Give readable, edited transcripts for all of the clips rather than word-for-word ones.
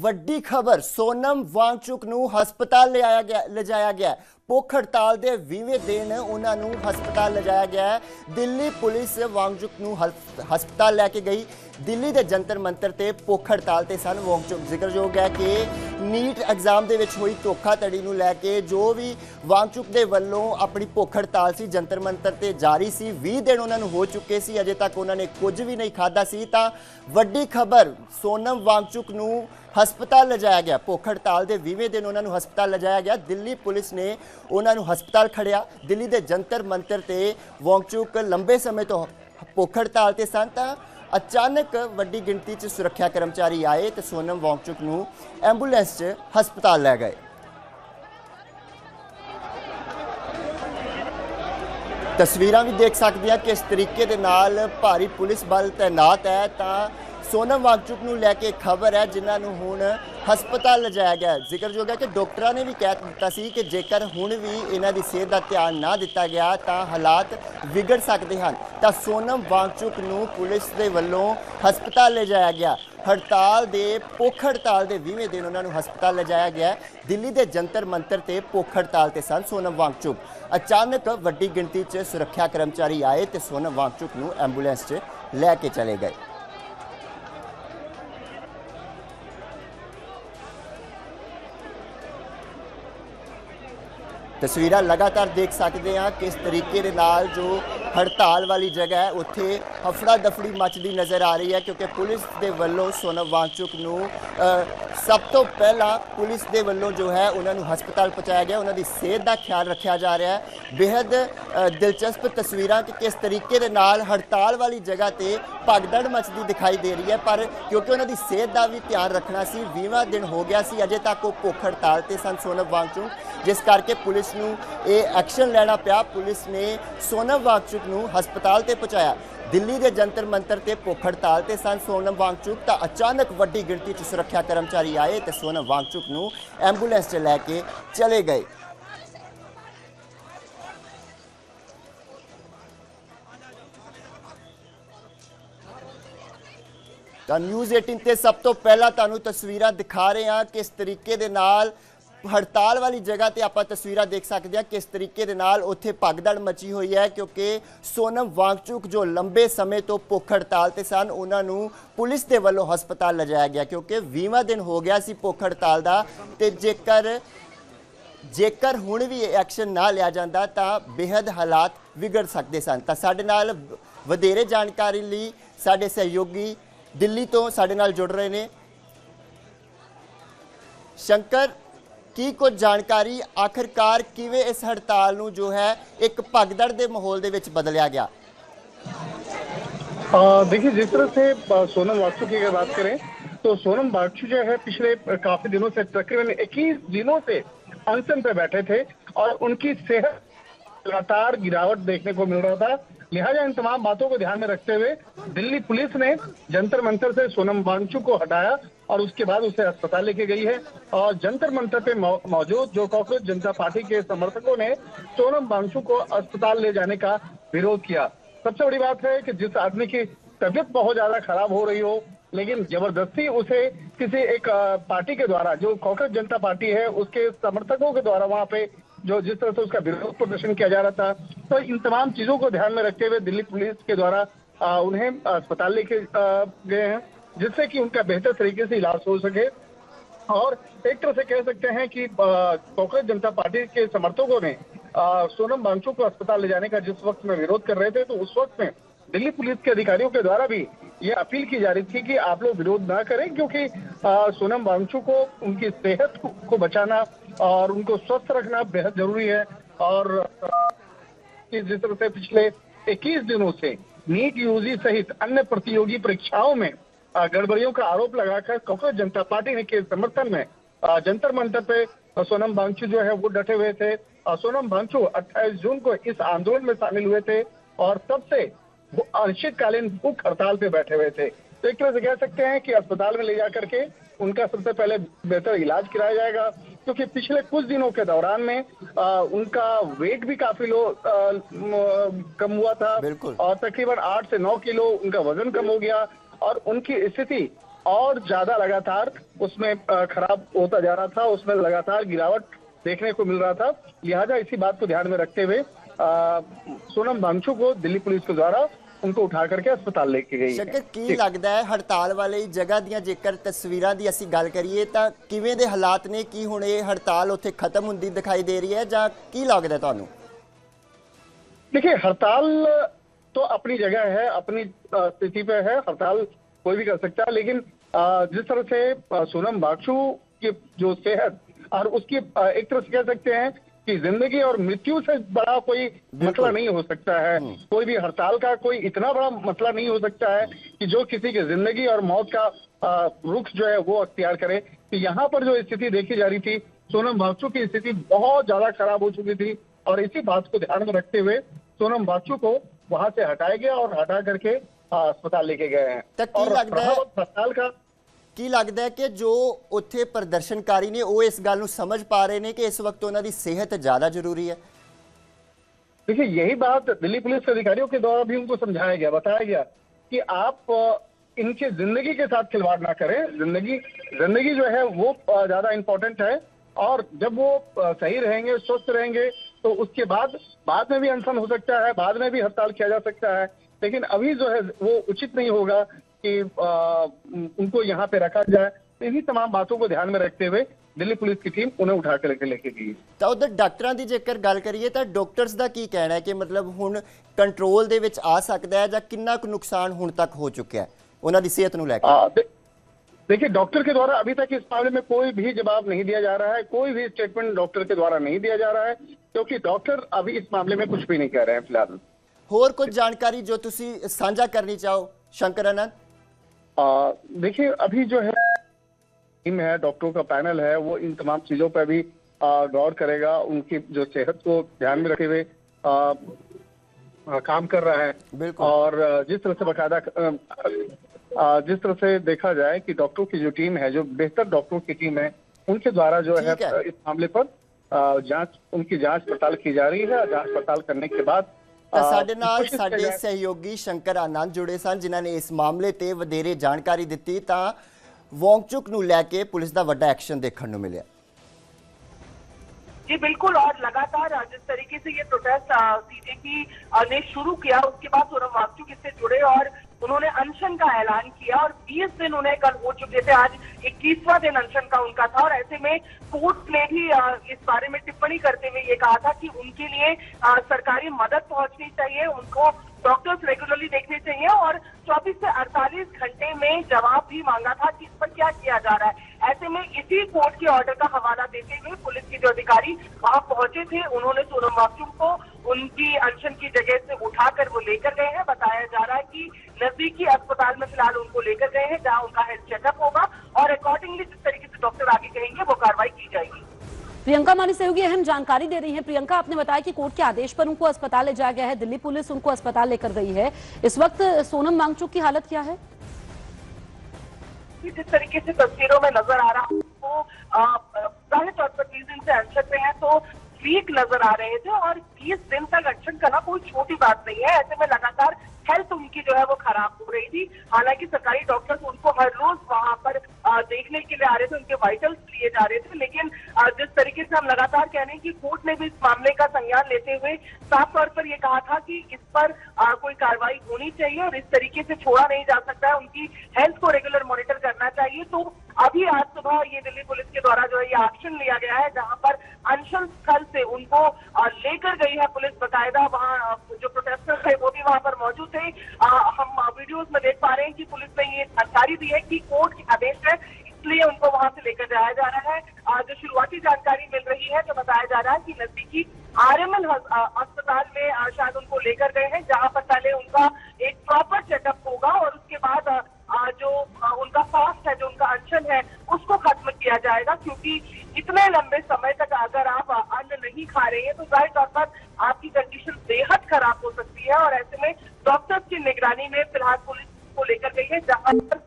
ਵੱਡੀ ਖਬਰ सोनम वांगचुक ਨੂੰ ਹਸਪਤਾਲ ਲਿਜਾਇਆ ਗਿਆ। ਭੁੱਖ ਹੜਤਾਲ ਦੇ 20ਵੇਂ ਦਿਨ ਉਹਨਾਂ ਨੂੰ ਹਸਪਤਾਲ ਲਿਜਾਇਆ ਗਿਆ। ਦਿੱਲੀ ਪੁਲਿਸ ਵਾਂਗਚੁਕ ਨੂੰ ਹਸਪਤਾਲ ਲੈ ਕੇ ਗਈ। ਦਿੱਲੀ ਦੇ ਜੰਤਰ ਮੰਤਰ ਤੇ ਭੁੱਖ ਹੜਤਾਲ ਤੇ ਸਨ। ਵਾਂਗਚੁਕ ਜ਼ਿਕਰਯੋਗ ਹੈ ਕਿ ਨੀਟ ਐਗਜ਼ਾਮ ਦੇ ਵਿੱਚ ਹੋਈ ਧੋਖਾਧੜੀ ਨੂੰ ਲੈ ਕੇ ਜੋ ਵੀ ਵਾਂਗਚੁਕ ਦੇ ਵੱਲੋਂ ਆਪਣੀ ਭੁੱਖ ਹੜਤਾਲ ਸੀ ਜੰਤਰ ਮੰਤਰ ਤੇ ਜਾਰੀ ਸੀ। 20 ਦਿਨ ਉਹਨਾਂ ਨੂੰ ਹੋ ਚੁੱਕੇ ਸੀ, ਅਜੇ ਤੱਕ ਉਹਨਾਂ ਨੇ ਕੁਝ ਵੀ ਨਹੀਂ ਖਾਧਾ ਸੀ। ਤਾਂ ਵੱਡੀ ਖਬਰ सोनम वांगचुक ਨੂੰ ਹਸਪਤਾਲ ਲਿਜਾਇਆ ਗਿਆ। ਭੁੱਖ ਹੜਤਾਲ ਦੇ 20ਵੇਂ ਦਿਨ ਉਹਨਾਂ ਨੂੰ ਹਸਪਤਾਲ ਲਿਜਾਇਆ ਗਿਆ। ਦਿੱਲੀ ਪੁਲਿਸ ਨੇ ਉਹਨਾਂ ਨੂੰ ਹਸਪਤਾਲ ਖੜਿਆ। ਦਿੱਲੀ ਦੇ ਜੰਤਰ ਮੰਤਰ ਤੇ ਵਾਂਗਚੁਕ ਲੰਬੇ ਸਮੇਂ ਤੋਂ ਭੁੱਖ ਹੜਤਾਲ ਤੇ ਸਨ। ਤਾਂ ਅਚਾਨਕ ਵੱਡੀ ਗਿਣਤੀ 'ਚ ਸੁਰੱਖਿਆ ਕਰਮਚਾਰੀ ਆਏ ਤੇ सोनम वांगचुक ਨੂੰ ਐਂਬੂਲੈਂਸ 'ਚ ਹਸਪਤਾਲ ਲੈ ਗਏ। ਤਸਵੀਰਾਂ ਵੀ ਦੇਖ ਸਕਦੇ ਆ ਕਿਸ ਤਰੀਕੇ ਦੇ ਨਾਲ ਭਾਰੀ ਪੁਲਿਸ ਬਲ ਤੈਨਾਤ ਹੈ। ਤਾਂ सोनम वांगचुक ਨੂੰ ਲੈ ਕੇ ਖਬਰ ਹੈ ਜਿਨ੍ਹਾਂ ਨੂੰ ਹੁਣ ਹਸਪਤਾਲ ਲਿਜਾਇਆ ਗਿਆ। ਜ਼ਿਕਰਯੋਗ ਹੈ ਕਿ ਡਾਕਟਰਾਂ ਨੇ ਵੀ ਕਹਿ ਦਿੱਤਾ ਸੀ ਕਿ ਜੇਕਰ ਹੁਣ ਵੀ ਇਹਨਾਂ ਦੀ ਸਿਹਤ ਦਾ ਧਿਆਨ ਨਾ ਦਿੱਤਾ ਗਿਆ ਤਾਂ ਹਾਲਾਤ ਵਿਗੜ ਸਕਦੇ ਹਨ। ਤਾਂ सोनम वांगचुक ਨੂੰ ਪੁਲਿਸ ਦੇ ਵੱਲੋਂ ਹਸਪਤਾਲ ਲਿਜਾਇਆ ਗਿਆ। ਹੜਤਾਲ ਦੇ ਭੁੱਖ ਹੜਤਾਲ ਦੇ 20ਵੇਂ ਦਿਨ ਉਹਨਾਂ ਨੂੰ ਹਸਪਤਾਲ ਲਿਜਾਇਆ ਗਿਆ। ਦਿੱਲੀ ਦੇ ਜੰਤਰ ਮੰਤਰ ਤੇ ਭੁੱਖ ਹੜਤਾਲ ਤੇ ਸਨ सोनम वांगचुक। ਅਚਾਨਕ ਵੱਡੀ ਗਿਣਤੀ 'ਚ ਸੁਰੱਖਿਆ ਕਰਮਚਾਰੀ ਆਏ ਤੇ सोनम वांगचुक ਨੂੰ ਐਂਬੂਲੈਂਸ 'ਚ ਲੈ ਕੇ ਚਲੇ ਗਏ। ਤਸਵੀਰਾਂ ਲਗਾਤਾਰ ਦੇਖ ਸਕਦੇ ਹਾਂ ਕਿਸ ਤਰੀਕੇ ਦੇ ਨਾਲ ਜੋ ਹੜਤਾਲ ਵਾਲੀ ਜਗ੍ਹਾ ਹੈ ਉੱਥੇ ਹਫੜਾ ਦਫੜੀ ਮਚਦੀ ਨਜ਼ਰ ਆ ਰਹੀ ਹੈ ਕਿਉਂਕਿ ਪੁਲਿਸ ਦੇ ਵੱਲੋਂ सोनम वांगचुक ਨੂੰ ਸਭ ਤੋਂ ਪਹਿਲਾਂ ਪੁਲਿਸ ਦੇ ਵੱਲੋਂ ਜੋ ਹੈ ਉਹਨਾਂ ਨੂੰ ਹਸਪਤਾਲ ਪਹੁੰਚਾਇਆ ਗਿਆ। ਉਹਨਾਂ ਦੀ ਸਿਹਤ ਦਾ ਖਿਆਲ ਰੱਖਿਆ ਜਾ ਰਿਹਾ ਹੈ। ਬੇहद ਦਿਲਚਸਪ ਤਸਵੀਰਾਂ ਕਿ ਕਿਸ ਤਰੀਕੇ ਦੇ ਨਾਲ ਹੜਤਾਲ ਵਾਲੀ ਜਗ੍ਹਾ ਤੇ ਭਗਦੜ ਮਚਦੀ ਦਿਖਾਈ ਦੇ ਰਹੀ ਹੈ। ਪਰ ਕਿਉਂਕਿ ਉਹਨਾਂ ਦੀ ਸਿਹਤ ਦਾ ਵੀ ਧਿਆਨ ਰੱਖਣਾ ਸੀ, 20ਵਾਂ ਦਿਨ ਹੋ ਗਿਆ ਸੀ, ਅਜੇ ਤੱਕ ਉਹ ਭੁੱਖ ਹੜਤਾਲ ਤੇ ਸਨ सोनम वांगचुक, ਜਿਸ ਕਰਕੇ ਪੁਲਿਸ ਨੂੰ ਇਹ ਐਕਸ਼ਨ ਲੈਣਾ ਪਿਆ। ਪੁਲਿਸ ਨੇ सोनम वांगचुक ਨੂੰ ਹਸਪਤਾਲ ਤੇ ਪਹੁੰਚਾਇਆ। ਦਿੱਲੀ ਦੇ ਜੰਤਰ ਮੰਤਰ ਤੇ ਭੁੱਖ ਹੜਤਾਲ ਤੇ ਸਨ सोनम वांगचुक। ਤਾਂ ਅਚਾਨਕ ਵੱਡੀ ਗਿਣਤੀ 'ਚ ਸੁਰੱਖਿਆ ਕਰਮਚਾਰੀ ਆਏ ਤੇ सोनम वांगचुक ਨੂੰ ਐਂਬੂਲੈਂਸ 'ਚ ਲੈ ਕੇ ਚਲੇ ਗਏ। ਤਾਂ ਨਿਊਜ਼ 18 ਤੇ ਸਭ ਤੋਂ ਪਹਿਲਾਂ ਤੁਹਾਨੂੰ ਤਸਵੀਰਾਂ ਦਿਖਾ ਰਹੇ ਹਾਂ ਕਿਸ ਤਰੀਕੇ ਦੇ ਨਾਲ ਹੜਤਾਲ ਵਾਲੀ ਜਗ੍ਹਾ ਤੇ ਆਪਾਂ ਤਸਵੀਰਾਂ ਦੇਖ ਸਕਦੇ ਹਾਂ ਕਿਸ ਤਰੀਕੇ ਦੇ ਨਾਲ ਉੱਥੇ ਭਗਦੜ ਮਚੀ ਹੋਈ ਹੈ ਕਿਉਂਕਿ सोनम वांगचुक ਜੋ ਲੰਬੇ ਸਮੇਂ ਤੋਂ ਭੁੱਖ ਹੜਤਾਲ ਤੇ ਸਨ ਉਹਨਾਂ ਨੂੰ ਪੁਲਿਸ ਦੇ ਵੱਲੋਂ ਹਸਪਤਾਲ ਲਿਜਾਇਆ ਗਿਆ ਕਿਉਂਕਿ 20ਵਾਂ ਦਿਨ ਹੋ ਗਿਆ ਸੀ ਭੁੱਖ ਹੜਤਾਲ ਦਾ। ਤੇ ਜੇਕਰ ਹੁਣ ਵੀ ਐਕਸ਼ਨ ਨਾ ਲਿਆ ਜਾਂਦਾ ਤਾਂ ਬੇहद ਹਾਲਾਤ ਵਿਗੜ ਸਕਦੇ ਸਨ। ਤਾਂ ਸਾਡੇ ਨਾਲ ਵਧੇਰੇ ਜਾਣਕਾਰੀ ਲਈ ਸਾਡੇ ਸਹਿਯੋਗੀ ਦਿੱਲੀ ਤੋਂ ਸਾਡੇ ਨਾਲ ਜੁੜ ਰਹੇ ਨੇ। ਸ਼ੰਕਰ, ਕੀ ਕੁਝ ਜਾਣਕਾਰੀ ਆਖਿਰਕਾਰ ਕਿਵੇਂ ਇਸ ਹੜਤਾਲ ਨੂੰ ਜੋ ਹੈ ਇੱਕ ਭगदड़ ਦੇ माहौल ਦੇ ਵਿੱਚ ਬਦਲਿਆ ਗਿਆ? देखिए, जिस तरह से सोनम वांगचुक की अगर बात करें तो सोनम वांगचुक जो है पिछले काफी दिनों से तकरीबन 21 दिनों से अनशन पे बैठे थे और उनकी सेहत लगातार गिरावट देखने को मिल रहा था। लिहाजा इन तमाम बातों को ध्यान में रखते हुए दिल्ली पुलिस ने जंतर मंतर से सोनम वांगचुक को हटाया और उसके बाद उसे अस्पताल लेके गई है। और जंतर मंतर पे मौजूद जो कांग्रेस जनता पार्टी के समर्थकों ने सोनम वांगचुक को अस्पताल ले जाने का विरोध किया। सबसे बड़ी बात है कि जिस आदमी की तबीयत बहुत ज्यादा खराब हो रही हो लेकिन जबरदस्ती उसे किसी एक पार्टी के द्वारा, जो कांग्रेस जनता पार्टी है उसके समर्थकों के द्वारा वहां पे जो जिस तरह से उसका विरोध प्रदर्शन किया जा रहा था, तो इन तमाम चीजों को ध्यान में रखते हुए दिल्ली पुलिस के द्वारा उन्हें अस्पताल लेके गए हैं जिससे कि उनका बेहतर तरीके से इलाज हो सके। और एक तरह से कह सकते हैं कि कांग्रेस जनता पार्टी के समर्थकों ने सोनम वांगचुक को अस्पताल ले जाने का जिस वक्त में विरोध कर रहे थे तो उस वक्त में दिल्ली पुलिस के अधिकारियों के द्वारा भी ये अपील की जा रही थी कि आप लोग विरोध ना करें क्योंकि सोनम वांगचुक को उनकी सेहत को बचाना और उनको स्वस्थ रखना बेहद जरूरी है। और जिस तरह से पिछले 21 दिनों से नीट यूजी सहित अन्य प्रतियोगी परीक्षाओं में गड़बड़ियों का आरोप लगाकर कांग्रेस जनता पार्टी के समर्थन में जंतर मंतर पे सोनम वांगचुक जो है वो डटे हुए थे। सोनम वांगचुक 28 जून को इस आंदोलन में शामिल हुए थे और तब से वो अनिश्चितकालीन भूख हड़ताल पे बैठे हुए थे। तो एक तरह से कह सकते हैं कि अस्पताल में ले जाकर के उनका सबसे पहले बेहतर इलाज कराया जाएगा क्योंकि पिछले कुछ दिनों के दौरान में उनका वेट भी काफी कम हुआ था और तकरीबन 8 से 9 किलो उनका वजन कम हो गया और उनकी स्थिति और ज्यादा लगातार उसमें खराब होता जा रहा था, उसमें लगातार गिरावट देखने को मिल रहा था। लिहाजा इसी बात को ध्यान में रखते हुए सोनम वांगचुक को दिल्ली पुलिस के द्वारा उनको उठा करके अस्पताल लेके गई है। ਸ਼ੰਕਰ ਕੀ ਲੱਗਦਾ ਹੈ ਹੜਤਾਲ ਵਾਲੀ ਜਗ੍ਹਾ ਦੀਆਂ ਜੇਕਰ ਤਸਵੀਰਾਂ ਦੀ ਅਸੀਂ ਗੱਲ ਕਰੀਏ ਤਾਂ ਕਿਵੇਂ ਦੇ ਹਾਲਾਤ ਨੇ? ਕੀ ਹੁਣ ਇਹ ਹੜਤਾਲ ਉੱਥੇ ਖਤਮ ਹੁੰਦੀ ਦਿਖਾਈ ਦੇ ਰਹੀ ਹੈ ਜਾਂ ਕੀ ਲੱਗਦਾ ਤੁਹਾਨੂੰ? देखिए, हड़ताल तो अपनी जगह है, अपनी स्थिति पे है, हड़ताल कोई भी कर सकता है, लेकिन जिस तरह से सोनम वांगचुक की जो सेहत और उसकी एक तरह से कह सकते हैं कि जिंदगी और मृत्यु से बड़ा कोई मसला नहीं हो सकता है। कोई भी हड़ताल का कोई इतना बड़ा मसला नहीं हो सकता है कि जो किसी की जिंदगी और मौत का रुख जो है वो अख्तियार करे। तो यहाँ पर जो स्थिति देखी जा रही थी, सोनम वांगचुक की स्थिति बहुत ज्यादा खराब हो चुकी थी और इसी बात को ध्यान में रखते हुए सोनम वांगचुक को वहां से हटाया गया और हटा करके अस्पताल लेके गए हैं। तो की लगता है हड़ताल का ਕੀ ਲੱਗਦਾ ਹੈ ਕਿ ਜੋ ਉੱਥੇ ਪ੍ਰਦਰਸ਼ਨਕਾਰੀ ਨੇ ਉਹ ਇਸ ਗੱਲ ਨੂੰ ਸਮਝ ਪਾ ਰਹੇ ਨੇ ਕਿ ਇਸ ਵਕਤ ਉਹਨਾਂ ਦੀ ਸਿਹਤ ਜ਼ਿਆਦਾ ਜ਼ਰੂਰੀ है? देखिए, यही बात दिल्ली पुलिस के अधिकारियों के द्वारा भी उनको समझाया गया, बताया गया कि आप इनकी जिंदगी के साथ खिलवाड़ ना करें। जिंदगी जो है वो ज्यादा इम्पोर्टेंट है और जब वो सही रहेंगे, स्वस्थ रहेंगे तो उसके बाद में भी अनशन हो सकता है, बाद में भी हड़ताल किया जा सकता है। लेकिन अभी जो है वो उचित नहीं होगा कि उनको यहाँ पे रखा जाए। तो इन्हीं तमाम बातों को ध्यान में रखते हुए दिल्ली पुलिस की टीम उन्हें उठा के लेके गई। ਤਾਂ ਉਧਰ ਡਾਕਟਰਾਂ ਦੀ ਜੇਕਰ ਗੱਲ ਕਰੀਏ ਤਾਂ ਡਾਕਟਰਸ ਦਾ ਕੀ ਕਹਿਣਾ ਹੈ ਕਿ ਮਤਲਬ ਹੁਣ ਕੰਟਰੋਲ ਦੇ ਵਿੱਚ ਆ ਸਕਦਾ ਹੈ ਜਾਂ ਕਿੰਨਾ ਕੁ ਨੁਕਸਾਨ ਹੁਣ ਤੱਕ ਹੋ ਚੁੱਕਿਆ ਹੈ ਉਹਨਾਂ ਦੀ ਸਿਹਤ ਨੂੰ ਲੈ ਕੇ? देखिए, डॉक्टर के द्वारा अभी तक इस मामले में कोई भी जवाब नहीं दिया जा रहा है, कोई भी स्टेटमेंट डॉक्टर के द्वारा नहीं दिया जा रहा है, क्योंकि डॉक्टर अभी इस मामले में कुछ भी नहीं कह रहे हैं फिलहाल। ਹੋਰ ਕੁਝ ਜਾਣਕਾਰੀ ਜੋ ਤੁਸੀਂ ਸਾਂਝਾ ਕਰਨੀ ਚਾਹੋ शंकर आनंद? देखिए, अभी जो है टीम है, डॉक्टरों का पैनल है, वो इन तमाम चीजों पर भी गौर करेगा, उनकी जो सेहत को ध्यान में रखे हुए काम कर रहा है। और जिस तरह से बाकायदा जिस तरह से देखा जाए कि डॉक्टरों की जो टीम है, जो बेहतर डॉक्टरों की टीम है, उनके द्वारा जो है इस मामले पर उनकी जांच पड़ताल की जा रही है। जांच पड़ताल करने के बाद ਸਾਡੇ ਨਾਲ ਸਾਡੇ ਸਹਿਯੋਗੀ ਸ਼ੰਕਰ ਆਨੰਦ ਜੁੜੇ ਸਨ ਜਿਨ੍ਹਾਂ ਨੇ ਇਸ ਮਾਮਲੇ ਤੇ ਵਧੇਰੇ ਜਾਣਕਾਰੀ ਦਿੱਤੀ। ਤਾਂ ਵਾਂਗਚੁਕ ਨੂੰ ਲੈ ਕੇ ਪੁਲਿਸ ਦਾ ਵੱਡਾ ਐਕਸ਼ਨ ਦੇਖਣ ਨੂੰ ਮਿਲਿਆ। जी बिल्कुल, और लगातार जिस तरीके से ये प्रोटेस्ट सीजेपी ने शुरू किया उसके बाद सोनम वांगचुक इससे जुड़े और उन्होंने अनशन का ऐलान किया और 20 दिन उन्हें कल हो चुके थे। आज 21वां दिन अनशन का उनका था और ऐसे में कोर्ट ने भी इस बारे में टिप्पणी करते हुए ये कहा था कि उनके लिए सरकारी मदद पहुंचनी चाहिए, उनको डॉक्टर्स रेगुलरली देखने चाहिए और 24 से 48 घंटे में जवाब भी मांगा था कि इस पर क्या किया जा रहा है। ऐसे में इसी कोर्ट के ऑर्डर का हवाला देते हुए पुलिस के जो अधिकारी वहां पहुंचे थे, उन्होंने सोनम वांगचुक को उनकी अनशन की जगह से उठाकर वो लेकर गए हैं। बताया जा रहा है कि नजदीकी अस्पताल में फिलहाल उनको लेकर गए हैं जहां उनका हेल्थ चेकअप होगा और अकॉर्डिंगली जिस तरीके से डॉक्टर आगे कहेंगे वो कार्रवाई की जाएगी। प्रियंका हमारी सहयोगी अहम जानकारी दे रही हैं। प्रियंका, आपने बताया कि कोर्ट के आदेश पर उनको अस्पताल ले जाया गया है, दिल्ली पुलिस उनको अस्पताल लेकर गई है। इस वक्त सोनम वांगचुक की हालत क्या है? जिस तरीके से तस्वीरों में नजर आ रहा है वो जाहिर तौर पर 20 दिन से अनशन में है तो वीक नजर आ रहे थे और 20 दिन तक अनशन करना कोई छोटी बात नहीं है। ऐसे में लगातार हेल्थ उनकी जो है वो खराब हो रही थी। हालांकि सरकारी डॉक्टर्स उनको हर रोज वहां पर देखने के लिए आ रहे थे, उनके वाइटल्स लिए जा रहे थे, लेकिन जिस तरीके से हम लगातार कह रहे हैं कि कोर्ट ने भी इस मामले का संज्ञान लेते हुए साफ तौर पर ये कहा था कि इस पर कोई कार्रवाई होनी चाहिए और इस तरीके से छोड़ा नहीं जा सकता है, उनकी हेल्थ को रेगुलर मॉनिटर करना चाहिए। तो अभी आज सुबह ये दिल्ली पुलिस के द्वारा जो है ये एक्शन लिया गया है जहां पर अनशन स्थल से उनको लेकर गई है पुलिस बाकायदा। वहां जो प्रोटेस्टर्स थे वो भी वहां पर मौजूद थे। हम वीडियोस में देख पा रहे हैं कि पुलिस ने ये जानकारी दी है कि कोर्ट के आदेश है इसलिए उनको वहां से लेकर जाया जा रहा है। जो शुरुआती जानकारी मिल रही है तो बताया जा रहा है कि नजदीकी आरएमएल अस्पताल में शायद उनको लेकर गए हैं जहां पर पहले उनका एक प्रॉपर चेकअप होगा और उसके बाद जो उनका फास्ट है, जो उनका अनशन है उसको खत्म किया जाएगा। क्योंकि इतने लंबे समय तक अगर आप अन्न नहीं खा रहे हैं तो जाहिर तौर पर आपकी कंडीशन बेहद खराब हो सकती है और ऐसे में डॉक्टर्स की निगरानी में फिलहाल पुलिस को लेकर गई है जहां पर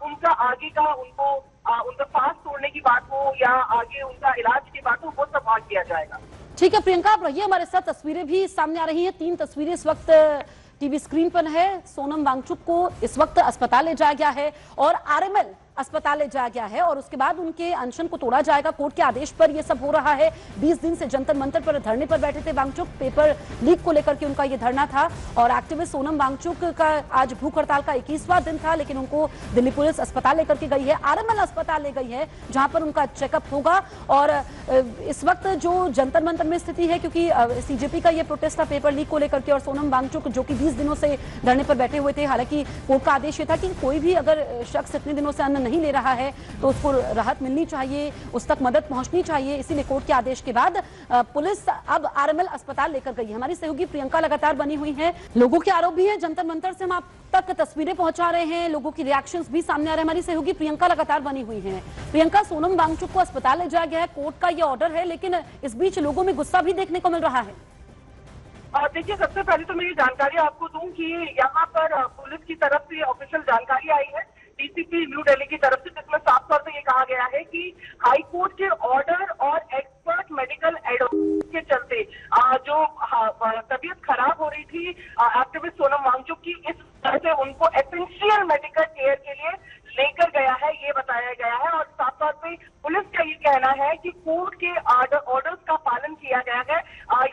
उनका आगे का उनका फास्ट तोड़ने की बात हो या आगे उनका इलाज की बात हो वो सब वहां किया जाएगा। ठीक है प्रियंका, आप रहिए हमारे साथ। तस्वीरें भी सामने आ रही हैं, 3 तस्वीरें इस वक्त टीवी स्क्रीन पर है। सोनम वांगचुक को इस वक्त अस्पताल ले जाया गया है और आरएमएल अस्पताल ले जाया गया है और उसके बाद उनके अनशन को तोड़ा जाएगा। कोर्ट के आदेश पर यह सब हो रहा है। 20 दिन से जंतर मंतर पर धरने पर बैठे थे वांगचुक। पेपर लीक को लेकर के उनका यह धरना था और एक्टिविस्ट सोनम वांगचुक का आज भूख हड़ताल का 21वां दिन था, लेकिन उनको दिल्ली पुलिस अस्पताल लेकर के गई है, आरएमएल अस्पताल ले गई है, जहां पर उनका चेकअप होगा। और इस वक्त जो जंतर मंतर में स्थिति है, क्योंकि सीजेपी का यह प्रोटेस्ट था पेपर लीक को लेकर के और सोनम वांगचुक जो कि 20 दिनों से धरने पर बैठे हुए थे। हालांकि कोर्ट का आदेश यह था कि कोई भी अगर शख्स इतने दिनों से अन्न नहीं ले रहा है तो उसको राहत मिलनी चाहिए, उस तक मदद पहुंचनी चाहिए। इसीलिए कोर्ट के आदेश के बाद पुलिस अब आरएमएल अस्पताल लेकर गई है। हमारी सहयोगी प्रियंका लगातार बनी हुई है। लोगों के आरोप भी है, जंतर मंतर से हम आप तक तस्वीरें पहुंचा रहे हैं, लोगों की रिएक्शंस भी सामने आ रहे हैं। हमारी सहयोगी प्रियंका लगातार बनी हुई है। प्रियंका, सोनम वांगचुक को अस्पताल ले जाया गया है, कोर्ट का यह ऑर्डर है, लेकिन इस बीच लोगों में गुस्सा भी देखने को मिल रहा है। देखिए, सबसे पहले तो मेरी जानकारी आपको दूं कि यहाँ पर पुलिस की तरफ से ऑफिशियल जानकारी आई है डीसीपी न्यू दिल्ली की तरफ से, जिसमें साफ तौर पे ये कहा गया है कि हाई कोर्ट के ऑर्डर और एक्सपर्ट मेडिकल एडवाइस के चलते जो तबीयत खराब हो रही थी एक्टिविस्ट सोनम वांगचुक की, इस तरह से उनको एसेंशियल मेडिकल केयर के लिए लेकर गया है, ये बताया गया है। और साफ तौर पे पुलिस का ये कहना है कि कोर्ट के ऑर्डर्स का पालन किया गया है।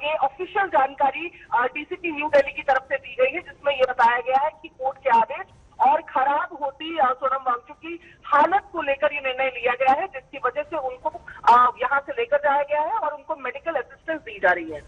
ये ऑफिशियल जानकारी डीसीपी न्यू दिल्ली की तरफ से दी गई है, जिसमें ये बताया गया है कि कोर्ट के आदेश और खराब होती सोनम वांगचुक की हालत को लेकर ये निर्णय लिया गया है, जिसकी वजह से उनको यहाँ से लेकर जाया गया है और उनको मेडिकल असिस्टेंस दी जा रही है।